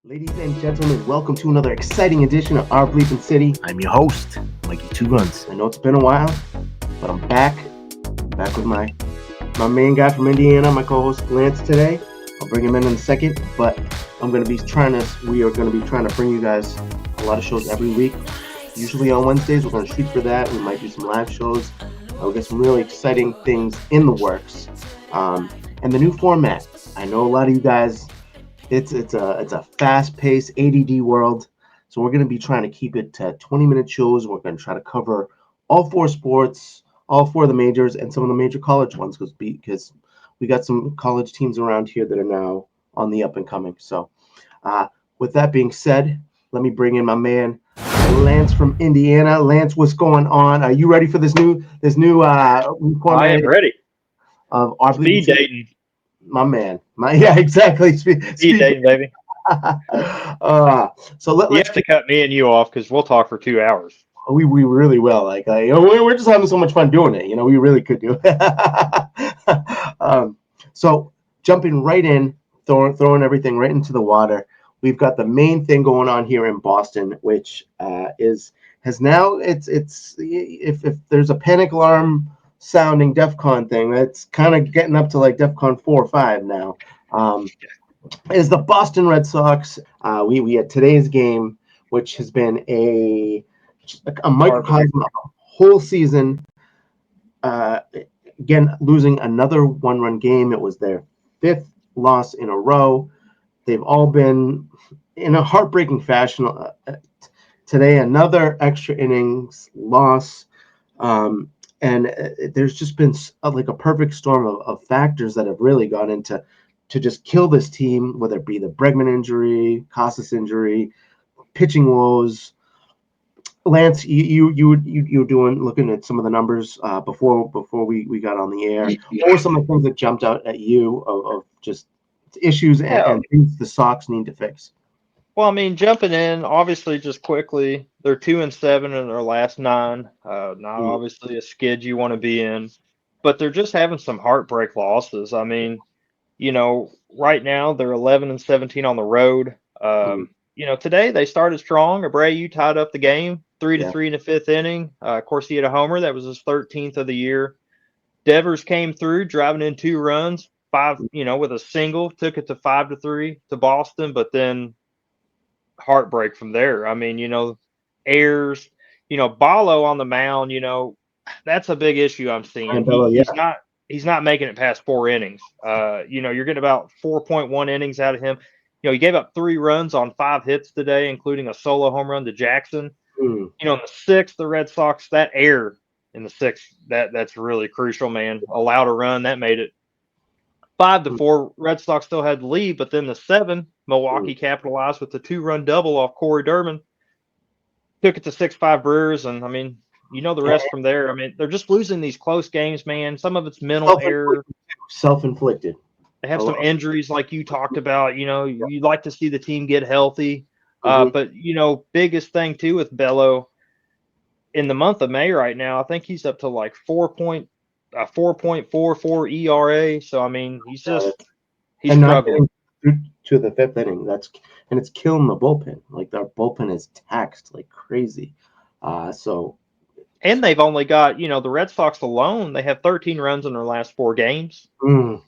Ladies and gentlemen, welcome to another exciting edition of Our Bleepin City. I'm your host, Mikey2Gunzz. I know it's been a while, but I'm back with my main guy from Indiana, my co-host Lance today. I'll bring him in a second, but we are going to be trying to bring you guys a lot of shows every week. Usually on Wednesdays, we're going to shoot for that. We might do some live shows. We'll get some really exciting things in the works. And the new format, I know a lot of you guys. It's a fast-paced ADD world, so we're going to be trying to keep it to 20-minute shows. We're going to try to cover all four sports, all four of the majors, and some of the major college ones because we got some college teams around here that are now on the up and coming. So, with that being said, let me bring in my man Lance from Indiana. Lance, what's going on? Are you ready for this new format? I am ready. Of our Speed dating. My man. Yeah, exactly. Speed dating, baby. So let's you have to cut me and you off because we'll talk for 2 hours. We really will. We're just having so much fun doing it. We really could do it. So jumping right in, throwing everything right into the water. We've got the main thing going on here in Boston, which if there's a panic alarm sounding DEFCON thing, that's kind of getting up to like DEFCON 4 or 5 now. Is the Boston Red Sox. We had today's game, which has been a microcosm of a whole season. Again, losing another one-run game. It was their 5th loss in a row. They've all been in a heartbreaking fashion. Today, another extra innings loss. And there's just been like a perfect storm of factors that have really gone into to just kill this team, whether it be the Bregman injury, Casas injury, pitching woes. Lance, you looking at some of the numbers before we got on the air. What were some of the things that jumped out at you of just issues and things the Sox need to fix? Well, I mean, jumping in, obviously, just quickly, they're 2-7 in their last 9. Not obviously a skid you want to be in, but they're just having some heartbreak losses. I mean, right now they're 11-17 on the road. Today they started strong. Abreu tied up the game 3-3 in the 5th inning. Of course, he had a homer. That was his 13th of the year. Devers came through, driving in 2 runs, 5, with a single, took it to 5-3 to Boston, but then heartbreak from there. I mean, errors, Ballo on the mound, that's a big issue I'm seeing. He's not making it past 4 innings. You're getting about 4.1 innings out of him. He gave up 3 runs on 5 hits today, including a solo home run to Jackson. In the 6th, the Red Sox, that error in the 6th, that's really crucial, man. Allowed a run, that made it 5-4. Red Sox still had the lead, but then the 7, Milwaukee capitalized with the 2-run double off Corey Durbin. Took it to 6-5 Brewers, and I mean, the rest from there. I mean, they're just losing these close games, man. Some of it's mental error. Self-inflicted. They have some injuries like you talked about. You'd like to see the team get healthy. But, biggest thing, too, with Bello in the month of May right now, I think he's up to like 4.44 ERA. So, I mean, he's struggling. To the 5th inning. And it's killing the bullpen. Like, their bullpen is taxed like crazy. And they've only got, the Red Sox alone, they have 13 runs in their last 4 games. You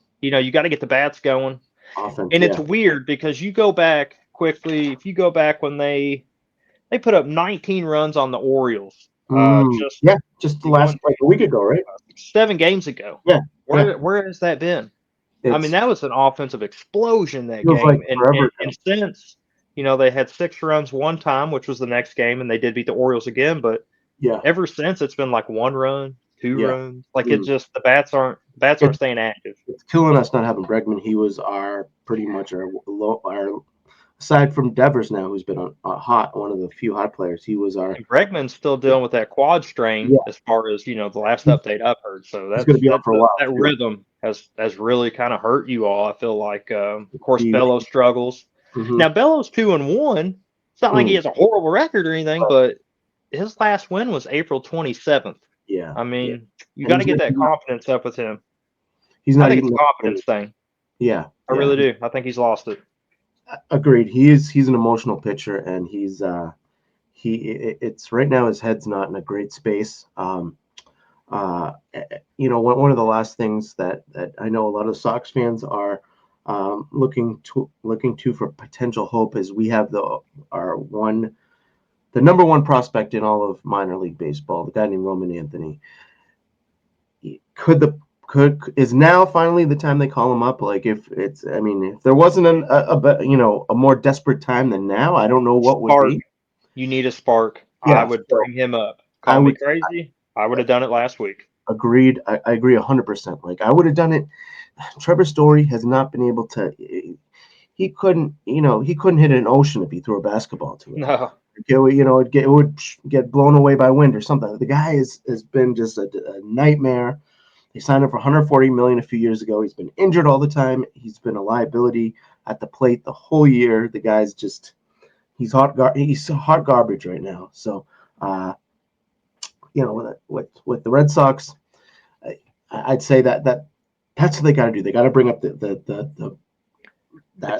got to get the bats going. Offense, and it's weird because you go back quickly. If you go back when they put up 19 runs on the Orioles. Just the last like a week ago, right? 7 games ago. Yeah. Where has that been? I mean, that was an offensive explosion that game. Like and since, they had 6 runs one time, which was the next game, and they did beat the Orioles again. But ever since, it's been like 1 run, 2 runs. Like it just the bats aren't staying active. It's killing us not having Bregman. He was pretty much our aside from Devers now, who's been one of the few hot players. He was our. And Bregman's still dealing with that quad strain as far as the last update I've heard. So that's going to be out for a while. That rhythm has really kind of hurt you all. I feel like, of course, Bello struggles. Now Bello's 2-1. It's not like he has a horrible record or anything, but his last win was April 27th. Yeah. I mean, you got to get that confidence up with him. He's not. I think it's a confidence thing. Yeah. I really do. I think he's lost it. Agreed. He's an emotional pitcher, and it's right now his head's not in a great space. One of the last things that I know a lot of Sox fans are looking to for potential hope is we have the number one prospect in all of minor league baseball, the guy named Roman Anthony. Is now finally the time they call him up? Like if there wasn't a more desperate time than now, I don't know what would Spark. be. You need a spark. I Yeah, would so bring him up. I Call me would crazy. I would have done it last week. agreed. I agree 100%. Like I would have done it. Trevor Story has not been able to. He couldn't hit an ocean if he threw a basketball to it. No. It would get blown away by wind or something. The guy has been just a nightmare. They signed him for $140 million a few years ago. He's been injured all the time. He's been a liability at the plate the whole year. The guy's just he's hot garbage right now. So, with the Red Sox, I'd say that's what they got to do. They got to bring up If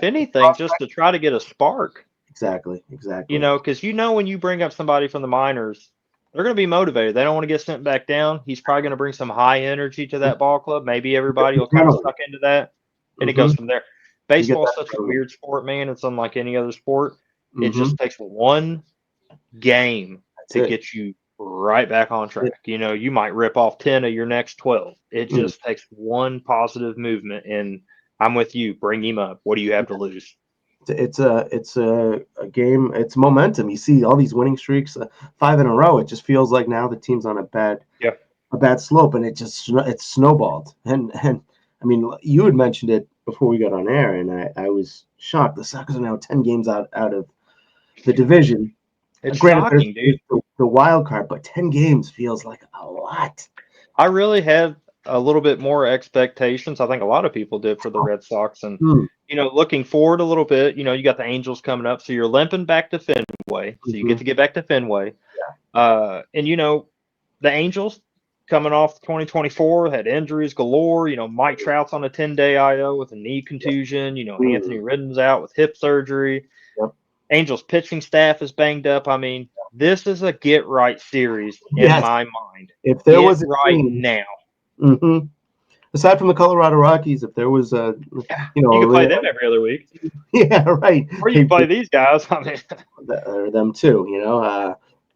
anything, just to try to get a spark. Exactly. Because when you bring up somebody from the minors, they're going to be motivated. They don't want to get sent back down. He's probably going to bring some high energy to that ball club. Maybe everybody will kind of suck into that, and it goes from there. Baseball is such a weird sport, man. It's unlike any other sport. It just takes one game to get you right back on track. You might rip off 10 of your next 12. It just takes one positive movement, and I'm with you. Bring him up. What do you have to lose? It's a game. It's momentum. You see all these winning streaks, 5 in a row. It just feels like now the team's on a bad slope, and it's snowballed. And I mean, you had mentioned it before we got on air, and I was shocked. The Sox are now 10 games out of the division. It's shocking, dude. The wild card, but 10 games feels like a lot. I really have a little bit more expectations. I think a lot of people did for the Red Sox, and looking forward a little bit. You got the Angels coming up, so you're limping back to Fenway, so you get back to Fenway. Yeah. And the Angels coming off 2024 had injuries galore. Mike Trout's on a 10-day IO with a knee contusion. Anthony Ridden's out with hip surgery. Yep. Angels pitching staff is banged up. I mean, this is a get right series in my mind. If there was a right team, now. Aside from the Colorado Rockies, if there was you can play them every other week. Yeah, right. Or you can play these guys. I mean, or them too.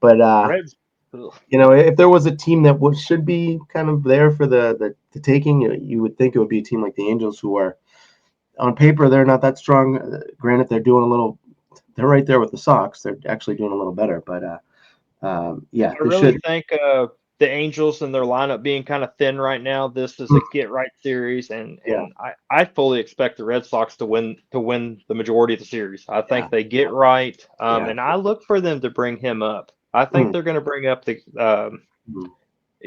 Reds. If there was a team that should be kind of there for the taking, you would think it would be a team like the Angels, who are on paper they're not that strong. Granted, they're right there with the Sox. They're actually doing a little better, but I really think the Angels and their lineup being kind of thin right now, this is a get right series, and I fully expect the Red Sox to win the majority of the series. I think they get right, and I look for them to bring him up. I think they're going to bring up the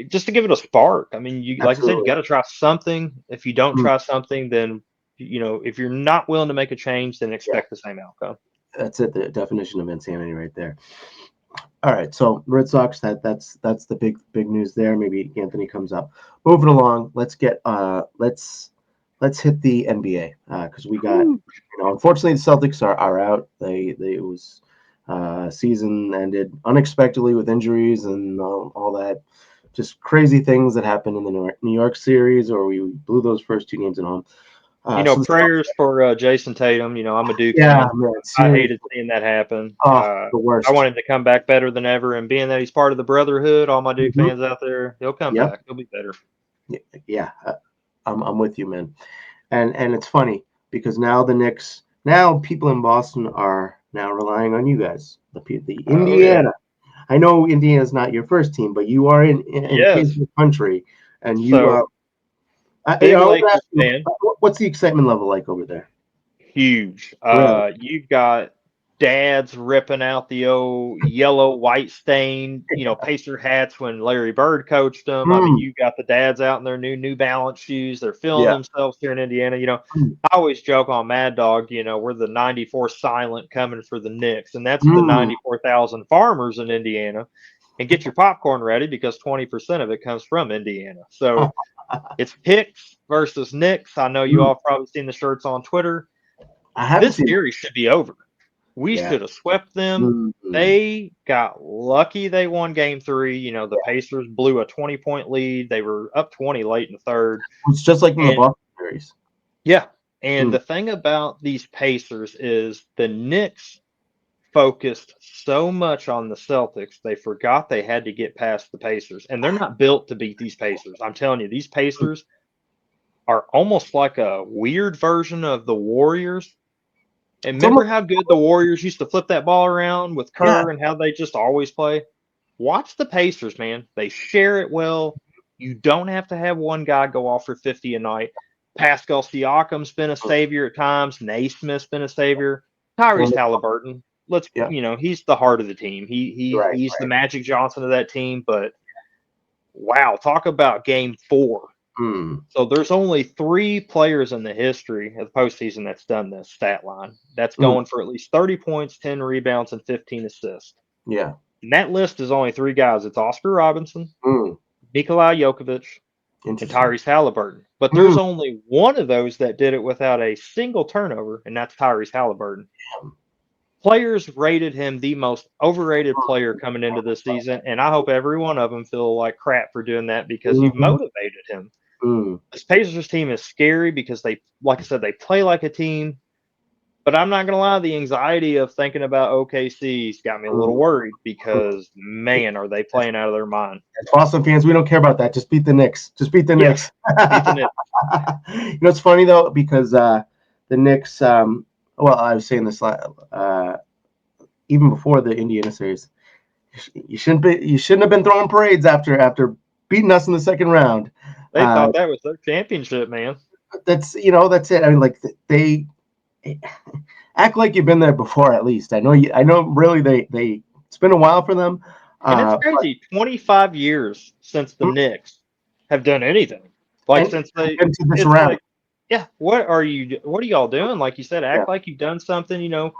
just to give it a spark. I mean, like I said, you got to try something. If you don't try something, then if you're not willing to make a change, then expect the same outcome. That's it. The definition of insanity right there. All right, so Red Sox. That's the big news there. Maybe Anthony comes up. Moving along. Let's hit the NBA because we got unfortunately the Celtics are out. It was season ended unexpectedly with injuries and all that. Just crazy things that happened in the New York series, or we blew those first 2 games at home. Prayers for Jason Tatum. I'm a Duke fan. I hated seeing that happen. The worst. I want him to come back better than ever, and being that he's part of the brotherhood, all my Duke fans out there, he'll come back. He'll be better. Yeah, I'm with you, man. And it's funny because now the Knicks, people in Boston are now relying on you guys, the Indiana. I know Indiana's not your first team, but you are in the country, and you. What's the excitement level like over there? Huge. Really? You've got dads ripping out the old yellow, white stain, Pacer hats when Larry Bird coached them. I mean, you got the dads out in their New Balance shoes. They're feeling themselves here in Indiana. I always joke on Mad Dog, we're the 94 silent coming for the Knicks, and that's the 94,000 farmers in Indiana. And get your popcorn ready because 20% of it comes from Indiana. So it's Hicks versus Knicks. I know you all probably seen the shirts on Twitter. I haven't This seen. series should be over. We Yeah. should have swept them. Mhm. They got lucky they won game 3. You know, the Pacers blew a 20-point lead. They were up 20 late in the third. It's just like in the And Boston series. yeah, and Mm. the thing about these Pacers is the Knicks focused so much on the Celtics, they forgot they had to get past the Pacers. And they're not built to beat these Pacers. I'm telling you, these Pacers are almost like a weird version of the Warriors. And It's remember almost, how good the Warriors used to flip that ball around with yeah. Kerr and how they just always play? Watch the Pacers, man. They share it well. You don't have to have one guy go off for 50 a night. Pascal Siakam's been a savior at times. Naismith's been a savior. Tyrese Halliburton, Yeah. he's the heart of the team. Right. He's the Magic Johnson of that team. But wow, talk about game 4. Mm. So there's only 3 players in the history of the postseason that's done this stat line. That's going for at least 30 points, 10 rebounds, and 15 assists. Yeah. And that list is only 3 guys. It's Oscar Robinson, Mm. Nikolai Jokic, and Interesting. Tyrese Halliburton. But there's only one of those that did it without a single turnover, and that's Tyrese Halliburton. Players rated him the most overrated player coming into this season, and I hope every one of them feel like crap for doing that because you motivated him. Mm. This Pacers team is scary because they, like I said, they play like a team. But I'm not going to lie, the anxiety of thinking about OKC's got me a little worried because, man, are they playing out of their mind. As Boston fans, we don't care about that. Just beat the Knicks. Just beat the Knicks. Beat the Knicks. You know, it's funny, though, because the Knicks, well, I was saying this even before the Indiana series, you shouldn't have been throwing parades after beating us in the second round. They thought that was their championship, man. That's it. I mean, like, they act like you've been there before. At least I know you. I know. Really, they. It's been a while for them. And it's crazy. 25 years since the Knicks have done anything. Like since they into this round. Like, yeah. What are y'all doing? Like you said, act like you've done something. You know,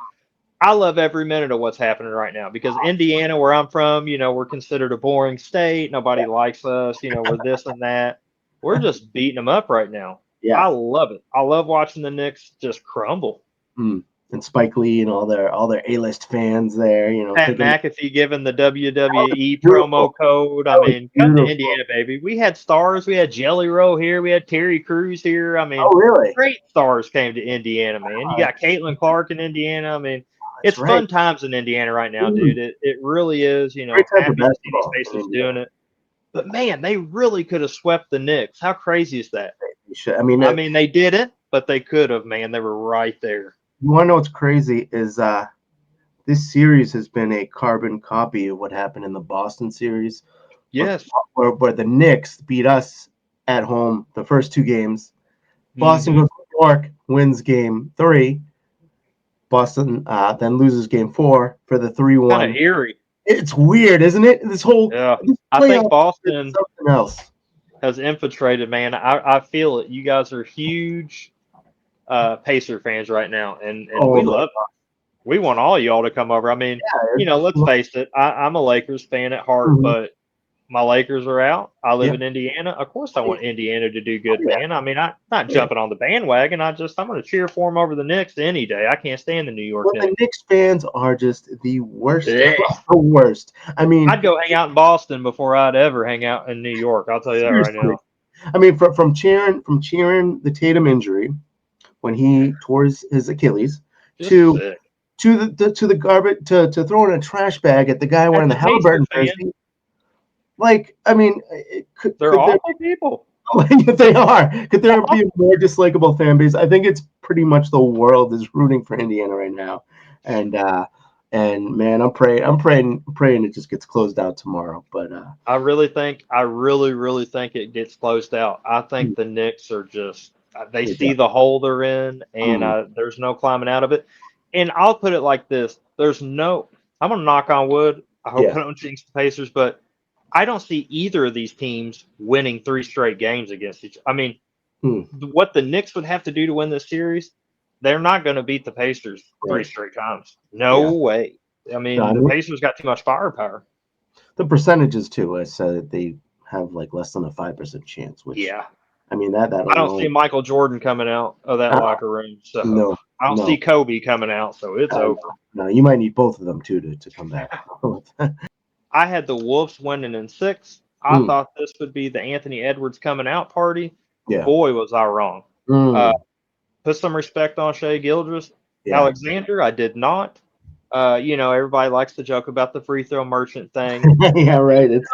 I love every minute of what's happening right now because Indiana, where I'm from, you know, we're considered a boring state. Nobody likes us. You know, we're this and that. We're just beating them up right now. Yeah. I love it. I love watching the Knicks just crumble. And Spike Lee and all their A-list fans there, you know. Pat McAfee giving the WWE promo code. I mean, come to Indiana, baby. We had stars. We had Jelly Roll here. We had Terry Crews here. I mean, really? Great stars came to Indiana, man. You got Caitlin Clark in Indiana. I mean, it's fun times in Indiana right now, dude. It really is. You know, happy to see these Pacers doing it. But man, they really could have swept the Knicks. How crazy is that? I mean, they didn't, but they could have, man. They were right there. You want to know what's crazy is this series has been a carbon copy of what happened in the Boston series. Yes. Where the Knicks beat us at home the first 2 games. Boston goes to New York, wins game 3. Boston then loses game 4 for the 3-1. Kind of eerie. It's weird, isn't it? This whole I think Boston something else has infiltrated, man. I feel it. You guys are huge Pacer fans right now, and we love it. We want all y'all to come over. I mean, you know, let's face it. I'm a Lakers fan at heart, but my Lakers are out. I live in Indiana. Of course, I want Indiana to do good, man. I mean, I'm not jumping on the bandwagon. I'm going to cheer for them over the Knicks any day. I can't stand the New York Knicks. The Knicks fans are just the worst. The worst. I mean, I'd go hang out in Boston before I'd ever hang out in New York. I'll tell you that right now. I mean, from cheering the Tatum injury when he tore his Achilles to the garbage to throwing a trash bag at the guy wearing the Halliburton jersey. Like, I mean, they're awful people. They are. Could there be a more dislikable fan base? I think it's pretty much the world is rooting for Indiana right now, and man, I'm praying it just gets closed out tomorrow. But I really think it gets closed out. I think the Knicks are just they see the hole they're in, and there's no climbing out of it. And I'll put it like this: I'm gonna knock on wood. I hope I don't jinx the Pacers, but I don't see either of these teams winning 3 straight games against each other. I mean, what the Knicks would have to do to win this series, they're not going to beat the Pacers 3 straight times. No way. I mean, the Pacers got too much firepower. The percentages, too, I said they have like less than a 5% chance. Which, I mean, that I don't see Michael Jordan coming out of that locker room. So no. I don't see Kobe coming out, so it's over. No, you might need both of them too to come back. I had the Wolves winning in 6. I thought this would be the Anthony Edwards coming out party. Yeah. Boy, was I wrong. Put some respect on Shea Gilgeous. Yeah. Alexander, I did not. Everybody likes to joke about the free throw merchant thing. Yeah, right. There's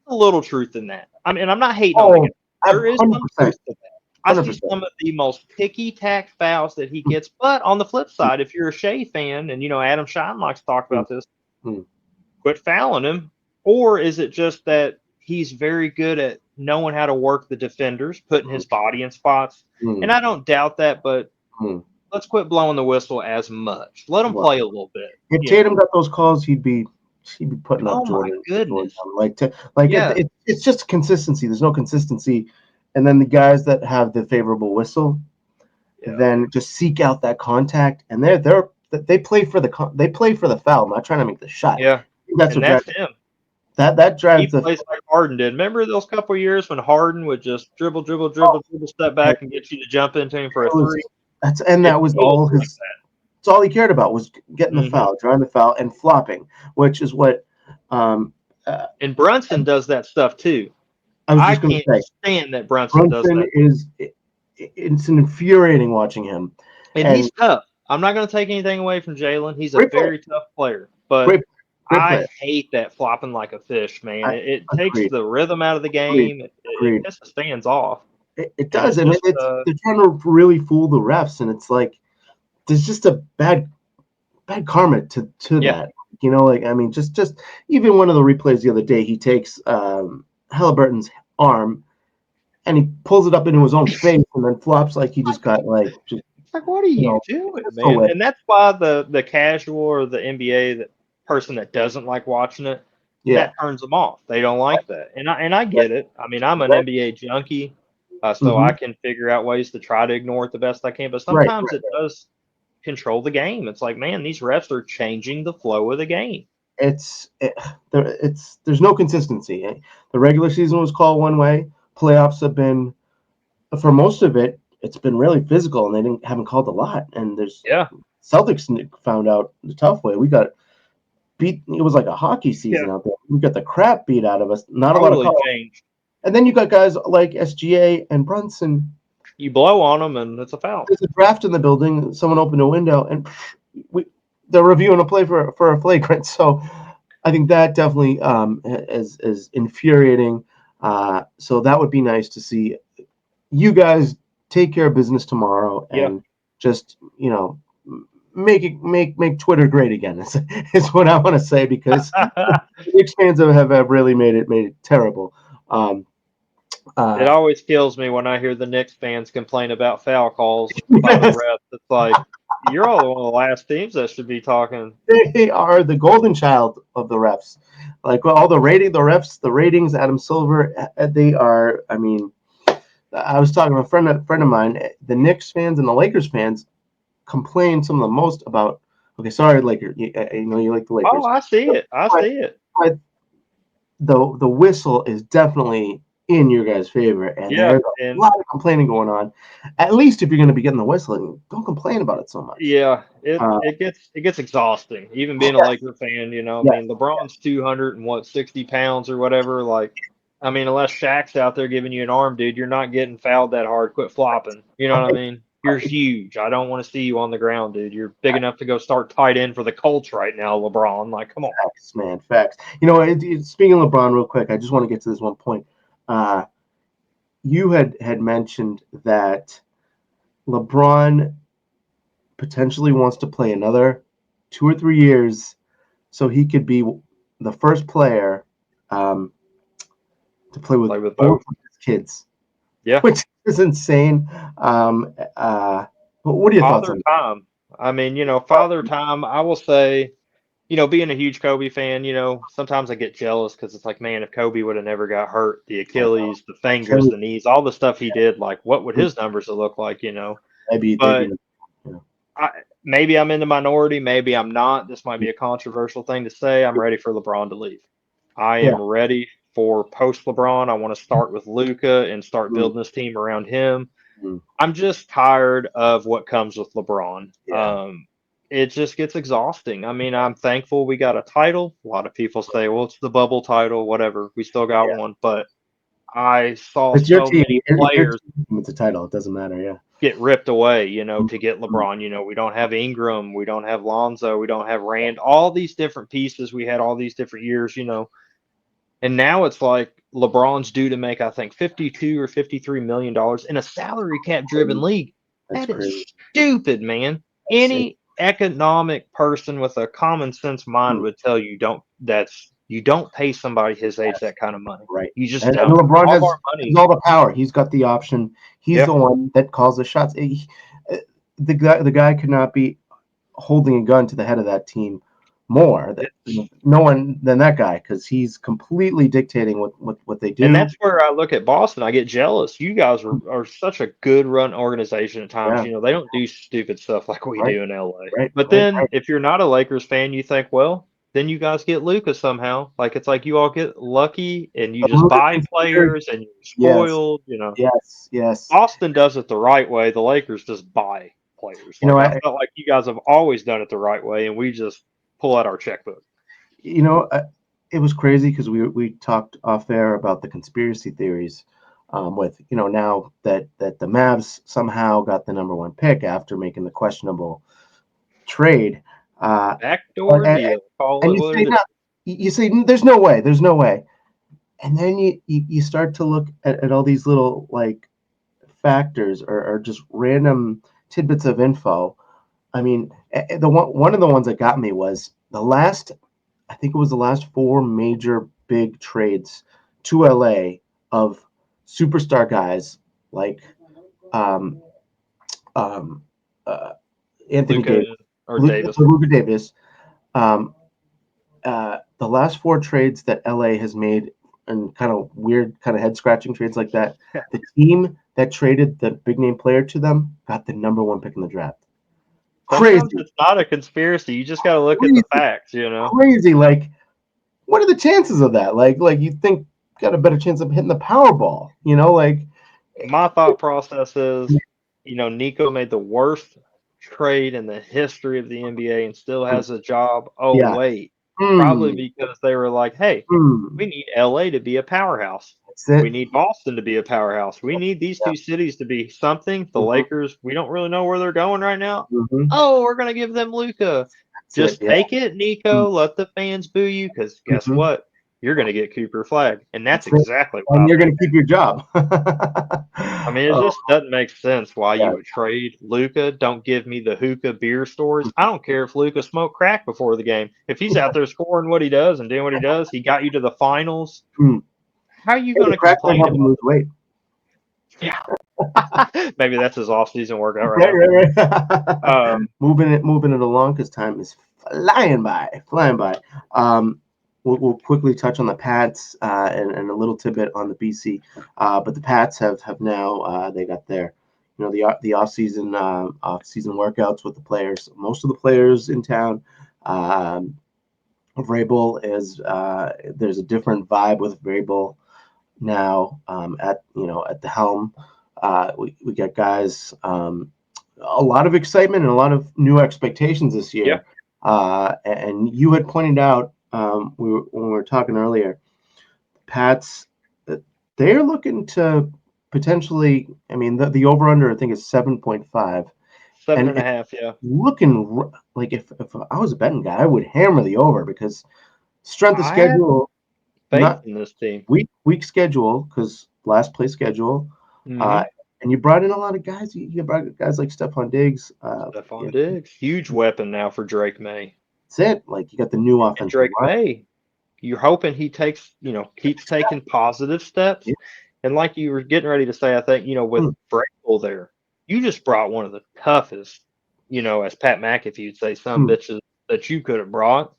a little truth in that. I mean, I'm not hating on the guy. There is some truth to that. I 100%. see some of the most ticky-tack fouls that he gets. But on the flip side, if you're a Shea fan, and, Adam Shine likes to talk about this, quit fouling him. Or is it just that he's very good at knowing how to work the defenders, putting his body in spots? And I don't doubt that, but let's quit blowing the whistle as much. Let him play a little bit. If Tatum got those calls, he'd be putting up Jordan. Oh, my goodness. It's just consistency. There's no consistency. And then the guys that have the favorable whistle then just seek out that contact, and they play for the foul, not trying to make the shot. Yeah, that's him. That drives he plays like Harden did. Remember those couple of years when Harden would just dribble, step back, and get you to jump into him for a three? That was all his. That's all he cared about was getting the foul, drawing the foul, and flopping, which is what. And Brunson does that stuff too. I can't stand that Brunson does that. It's infuriating watching him. And he's tough. I'm not going to take anything away from Jalen. He's a very tough player. But I hate that flopping like a fish, man. It takes the rhythm out of the game. It pisses fans off. It does. And they're trying to really fool the refs. And it's like, there's just a bad karma to that. Just even one of the replays the other day, he takes Halliburton's arm and he pulls it up into his own face and then flops like he just got like. Just, like, what are you doing, man? And that's why the casual or the NBA person that doesn't like watching it, that turns them off. They don't like that, and I get it. I mean, I'm an NBA junkie, so I can figure out ways to try to ignore it the best I can. But sometimes it does control the game. It's like, man, these refs are changing the flow of the game. There's no consistency. The regular season was called one way. Playoffs have been, for most of it, it's been really physical, and they haven't called a lot. And there's Celtics found out the tough way. We got beat. It was like a hockey season out there. We got the crap beat out of us. Not a lot of calls. And then you got guys like SGA and Brunson. You blow on them, and it's a foul. There's a draft in the building. Someone opened a window, and they're reviewing a play for a flagrant. So I think that definitely is infuriating. So that would be nice to see. You guys take care of business tomorrow and just make Twitter great again. Is what I want to say, because Knicks fans have really made it terrible. It always kills me when I hear the Knicks fans complain about foul calls by the refs. It's like, you're all one of the last teams that should be talking. They are the golden child of the refs. Like, all the refs, the ratings, Adam Silver, they are. I mean, I was talking to a friend of mine. The Knicks fans and the Lakers fans complain some of the most about. Okay, sorry, Lakers. I know you like the Lakers. Oh, I see it. But the whistle is definitely in your guys' favor, and there's a lot of complaining going on. At least if you're going to be getting the whistling, don't complain about it so much. Yeah, it gets exhausting. Even being a Laker fan, I mean, LeBron's 260 pounds or whatever. Like, I mean, unless Shaq's out there giving you an arm, dude, you're not getting fouled that hard. Quit flopping. You know what I mean? You're huge. I don't want to see you on the ground, dude. You're big enough to go start tight end for the Colts right now, LeBron. Like, come on. Facts, man. Facts. Speaking of LeBron real quick, I just want to get to this one point. You had mentioned that LeBron potentially wants to play another 2 or 3 years so he could be the first player to play with both of his kids. Yeah. Which is insane. What are your thoughts on that? Time. I mean, Father Time, I will say, being a huge Kobe fan, sometimes I get jealous because it's like, man, if Kobe would have never got hurt, the Achilles, the fingers, the knees, all the stuff he did, like, what would his numbers have looked like, Maybe I'm in the minority. Maybe I'm not. This might be a controversial thing to say. I'm ready for LeBron to leave. I am ready for post LeBron. I want to start with Luka and start building this team around him. I'm just tired of what comes with LeBron. Yeah. It just gets exhausting. I mean, I'm thankful we got a title. A lot of people say, well, it's the bubble title, whatever. We still got Yeah. one, but I saw It's your so team. many Your players team. It's a title. It doesn't matter. Yeah. get ripped away, to get Mhm. LeBron. We don't have Ingram, we don't have Lonzo, we don't have Rand, all these different pieces we had all these different years. And now it's like LeBron's due to make, I think, 52 or $53 million in a salary cap driven league. That's That is crazy. stupid, man. That's it. Any economic person with a common sense mind Mm, would tell you you don't pay somebody his age yes. that kind of money. Right. You just And don't. LeBron All of has our money. all the power. He's got the option. He's Yeah. the one that calls the shots. The guy could not be holding a gun to the head of that team more. No one than that guy, because he's completely dictating what they And do. that's where I look at Boston. I get jealous. You guys are such a good run organization at times. Yeah. They don't do stupid stuff like we Right. do in LA. Right. But Right. then if you're not a Lakers fan, you think, well, then you guys get Luka somehow. Like it's like you all get lucky and you just Luka buy considered. players and you're Yes. spoiled. Yes. Yes. Boston does it the right way. The Lakers just buy players. You know, Like I felt like you guys have always done it the right way and we just pull out our checkbook. you know, it was crazy because we talked off air about the conspiracy theories, with now that the Mavs somehow got the number one pick after making the questionable trade, Backdoor and, deal. Call and it you what say it is. no, you say there's no way, and then you start to look at all these little like factors or just random tidbits of info. I mean, the one of the ones that got me was I think it was the last four major big trades to LA of superstar guys like um, um, uh, Anthony Luca Davis, or Davis. Luka Davis. Um, the last four trades that LA has made, and kind of weird, kind of head scratching trades like that, the team that traded the big name player to them got the number one pick in the draft. Sometimes Crazy, it's not a conspiracy. You just got to look at crazy, the facts. crazy. Like, what are the chances of that? Like you think got a better chance of hitting the Powerball? Like My thought process is, Nico made the worst trade in the history of the NBA and still has a job. Oh, yeah. wait. Probably Mm, because they were like, hey, we mm. need LA to be a powerhouse. That's We it. need Boston to be a powerhouse. We need these Yeah. two cities to be something. The Hmm. Lakers, we don't really know where they're going right now. Hmm. Oh, we're going to give them Luca. That's it. Just Yeah. take it, Nico. Let the fans boo you because guess Hmm. what? You're going to get Cooper Flag. And that's That's it. exactly what And I you're think. gonna keep your job. I mean, it Oh, just doesn't make sense why you yeah. would trade Luca. Don't give me the hookah beer stories. I don't care if Luca smoked crack before the game. If he's out there scoring what he does and doing what he does, he got you to the finals. Mm. How are you Hey, going the to crack might complain help him about lose weight. that? Yeah. Maybe that's his off-season workout right Right, now. right. Moving it along because time is flying by, flying by. We'll quickly touch on the Pats, and a little tidbit on the BC. But the Pats have now, they got their the off season workouts with the players. Most of the players in town. Vrabel is there's a different vibe with Vrabel now, at the helm. We got guys, a lot of excitement and a lot of new expectations this Yeah. year. And you had pointed out, when we were talking earlier, Pats, they're looking to potentially. I mean, the over under I think is 7.5, Seven and and a half, yeah. looking like if I was a betting guy, I would hammer the over because strength of I have schedule, faith not in this team. week schedule because last place schedule, Mm-hmm. and you brought in a lot of guys. You brought guys like Stephon Diggs. Stephon Diggs, huge weapon now for Drake May. That's it. Like you got the new And offensive Drake line. May, you're hoping he keeps taking positive steps. Yeah. And like you were getting ready to say, I think, with Mm, Vrabel there, you just brought one of the toughest, as Pat McAfee would say, some mm, bitches that you could have brought.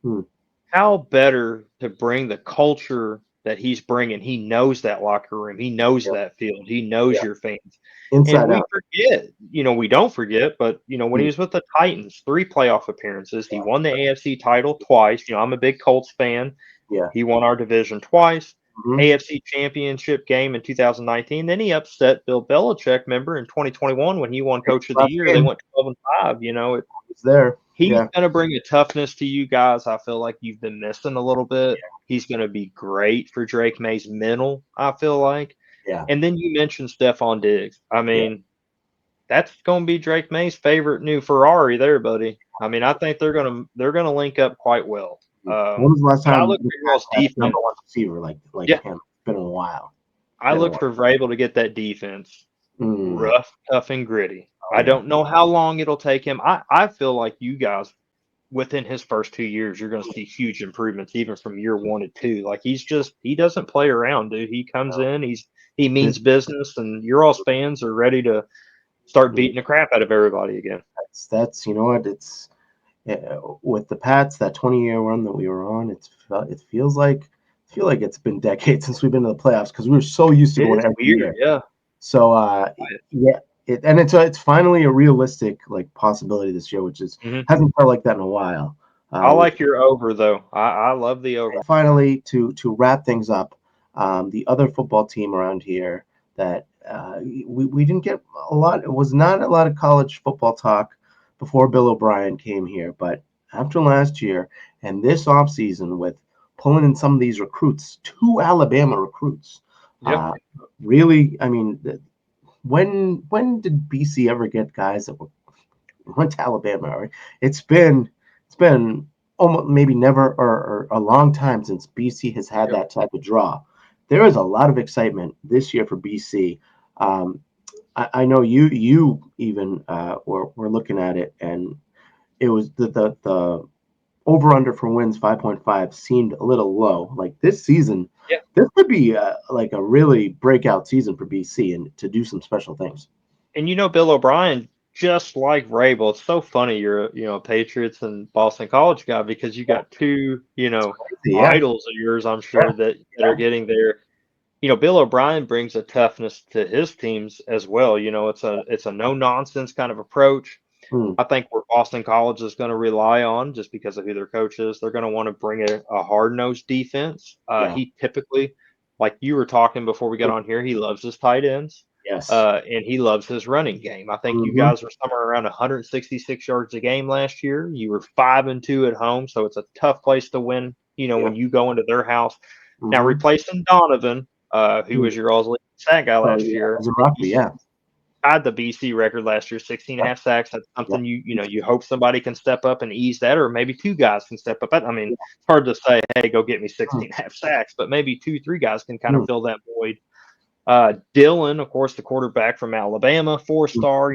mm. How better to bring the culture that he's bringing? He knows that locker room. He knows Yeah, that field. He knows yeah. your fans. And Inside we out. forget, we don't forget, but, when he Mm, was with the Titans, 3 playoff appearances, he yeah, won the AFC title twice. I'm a big Colts fan. yeah. He won our division twice. AFC Championship game in 2019. Then he upset Bill Belichick, remember, in 2021 when he won Coach of the Year. They went 12-5. You know, He's there. he's Yeah. going to bring a toughness to you guys. I feel like you've been missing a little bit. He's going to be great for Drake May's mental, I feel like. Yeah. And then you mentioned Stephon Diggs. I mean, that's going to be Drake May's favorite new Ferrari there, buddy. I mean, I think they're gonna link up quite well. When was the last I time look for y'all's defense. number one receiver like him? It's been a while. I look for Vrabel to get that defense rough, tough, and gritty. I don't know how long it'll take him. I feel like you guys, within his first 2 years, you're going to see huge improvements, even from year 1 to 2. Like he doesn't play around, dude. He comes in, he means business, and your all's fans are ready to start beating the crap out of everybody again. That's you know what, it's with the Pats, that 20-year run that we were on, it feels like it's been decades since we've been to the playoffs because we were so used to going every year. Yeah. So it's finally a realistic like possibility this year, which hasn't felt like that in a while. I like your over though. I love the over. Finally, to wrap things up, the other football team around here that we didn't get a lot. It was not a lot of college football talk before Bill O'Brien came here, but after last year and this offseason with pulling in some of these recruits, 2 Alabama recruits. Really, I mean, when did BC ever get guys that went to Alabama? Right? It's been almost maybe never or a long time since BC has had that type of draw. There is a lot of excitement this year for BC. I know you even were looking at it, and it was the over under for wins 5.5 seemed a little low. Like this season, this could be like a really breakout season for BC and to do some special things. And Bill O'Brien, just like Vrabel, it's so funny you're a Patriots and Boston College guy because you got 2 idols of yours, I'm sure that are getting there. Bill O'Brien brings a toughness to his teams as well. It's a no nonsense kind of approach. I think where Boston College is going to rely on, just because of who their coach is, they're going to want to bring a hard-nosed defense. He typically, like you were talking before we got on here, he loves his tight ends. Yes. And he loves his running game. I think you guys were somewhere around 166 yards a game last year. You were 5-2 at home, so it's a tough place to win, when you go into their house. Now, replacing Donovan, who was your all's leading sack guy last year. Tied the BC record last year, 16.5 sacks. That's something you hope somebody can step up and ease that, or maybe 2 guys can step up. I mean, it's hard to say, hey, go get me 16.5 sacks, but maybe 2-3 guys can kind of fill that void. Dylan, of course, the quarterback from Alabama, 4-star.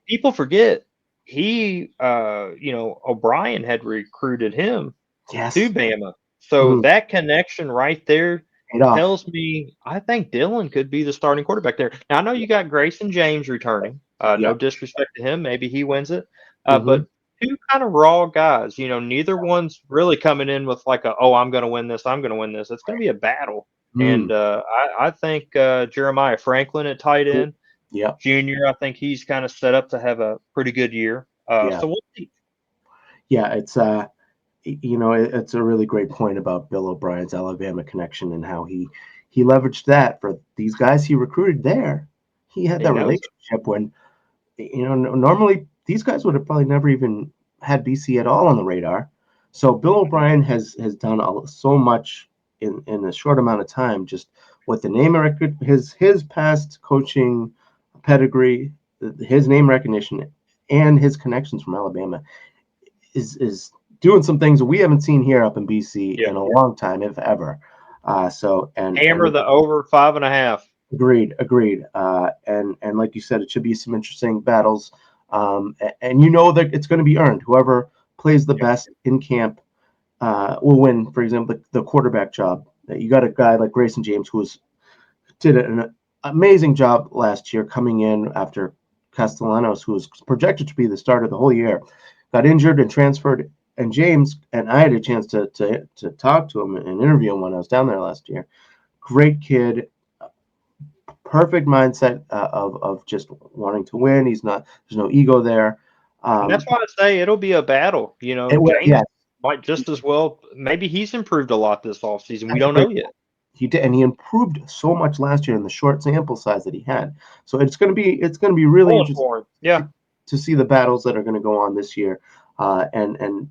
People forget he, O'Brien had recruited him to Bama. So that connection right there tells me I think Dylan could be the starting quarterback there. Now, I know you got Grayson James returning. No disrespect to him. Maybe he wins it. But 2 kind of raw guys. Neither one's really coming in with like I'm going to win this. I'm going to win this. It's going to be a battle. And I think Jeremiah Franklin at tight end, junior, I think he's kind of set up to have a pretty good year. So we'll see. Yeah, it's it's a really great point about Bill O'Brien's Alabama connection and how he leveraged that for these guys he recruited there. He had that relationship when, normally these guys would have probably never even had BC at all on the radar. So Bill O'Brien has done so much in a short amount of time, just with the name record, his past coaching pedigree, his name recognition, and his connections from Alabama is doing some things that we haven't seen here up in BC in a long time, if ever. Hammer the over 5.5. Agreed. And like you said, it should be some interesting battles. And that it's going to be earned. Whoever plays the best in camp will win. For example, the quarterback job. You got a guy like Grayson James who did an amazing job last year coming in after Castellanos, who was projected to be the starter the whole year, got injured and transferred. And James, and I had a chance to talk to him and interview him when I was down there last year. Great kid, perfect mindset of just wanting to win. There's no ego there. And that's why I say it'll be a battle. James might just as well. Maybe he's improved a lot this offseason. We don't know yet. he did, and he improved so much last year in the short sample size that he had. So it's going to be really Pulling interesting for him. Yeah. to see the battles that are going to go on this year. And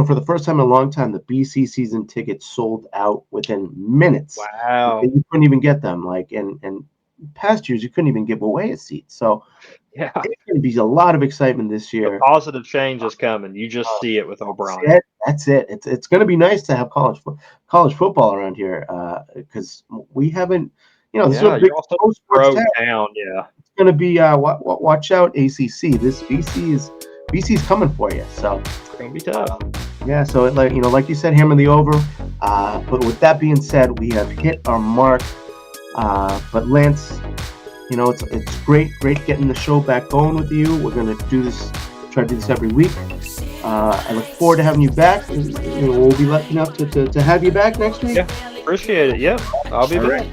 for the first time in a long time, the BC season tickets sold out within minutes. Wow. You couldn't even get them. Like and past years, you couldn't even give away a seat. So Yeah. it's going to be a lot of excitement this The year. positive change is coming. You just see it with O'Brien. That's it. It's going to be nice to have college football around here because we haven't. This is a big you're also pro sports pro town. town. Yeah. It's going to be watch out ACC. This BC's coming for you. So It's gonna be tough. yeah. So like you said, hammer the over. But with that being said, we have hit our mark. But Lance, it's great getting the show back going with you. We're gonna try to do this every week. I look forward to having you back. We'll be lucky enough to have you back next week. Yeah, appreciate it. Yep, I'll be back.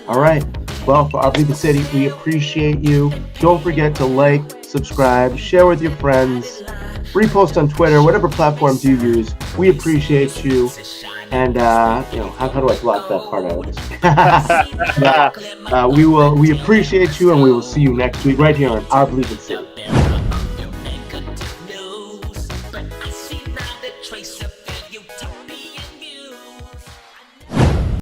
All right. Well, for Our Bleepin City, we appreciate you. Don't forget to like, subscribe, share with your friends, repost on Twitter, whatever platforms you use. We appreciate you. And how do I block that part out of this? We appreciate you, and we will see you next week right here on Our Bleepin City.